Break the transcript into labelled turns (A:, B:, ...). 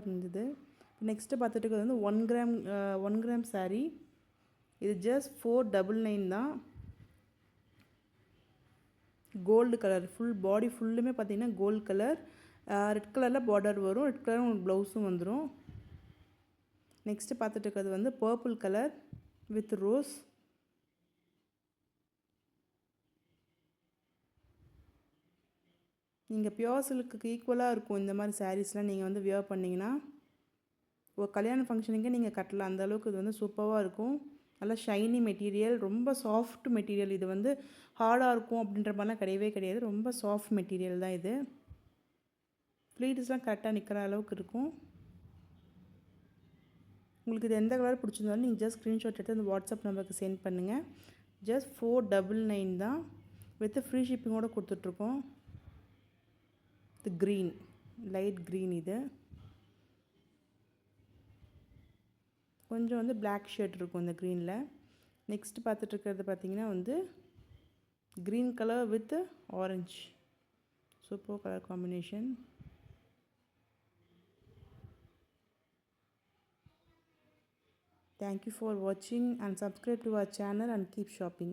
A: இருந்தது. நெக்ஸ்ட்டு பார்த்துட்டு இருக்கிறது வந்து 1 கிராம் சாரீ. இது ஜஸ்ட் 499 தான். கோல்டு கலர், ஃபுல் பாடி ஃபுல்லுமே பார்த்தீங்கன்னா கோல்டு கலர். ரெட் கலரில் பார்டர் வரும், ரெட் கலர் உங்களுக்கு ப்ளவுஸும் வந்துடும். நெக்ஸ்ட்டு பார்த்துட்டு இருக்கிறது வந்து பர்பிள் கலர் வித் ரோஸ். நீங்கள் பியோர் சில்க்குக்கு ஈக்குவலாக இருக்கும் இந்த மாதிரி சாரீஸ்லாம் நீங்கள் வந்து வியர் பண்ணிங்கன்னா ஒரு கல்யாண ஃபங்க்ஷனுக்கே நீங்கள் கட்டலாம். அந்தளவுக்கு இது வந்து சூப்பராக இருக்கும். நல்லா ஷைனி மெட்டீரியல், ரொம்ப சாஃப்ட் மெட்டீரியல். இது வந்து ஹார்டாக இருக்கும் அப்படின்ற மாதிரிலாம் கிடையவே கிடையாது. ரொம்ப சாஃப்ட் மெட்டீரியல் தான் இது. ப்ளீட்ஸ்லாம் கரெக்டாக நிற்கிற அளவுக்கு இருக்கும். உங்களுக்கு இது எந்த கலர் பிடிச்சிருந்தாலும் நீங்கள் ஜஸ்ட் ஸ்க்ரீன்ஷாட் எடுத்து அந்த வாட்ஸ்அப் நம்பருக்கு சென்ட் பண்ணுங்கள். ஜஸ்ட் 499 தான். வித் ஃப்ரீ ஷிப்பிங்கோடு கொடுத்துட்ருக்கோம். இது க்ரீன், லைட் க்ரீன். இது கொஞ்சம் வந்து பிளாக் ஷேட் இருக்கும் இந்த க்ரீனில். நெக்ஸ்ட் பார்த்துட்ருக்கிறது பார்த்திங்கன்னா வந்து green colour with orange. Super colour combination. Thank you for watching and subscribe to our channel and keep shopping.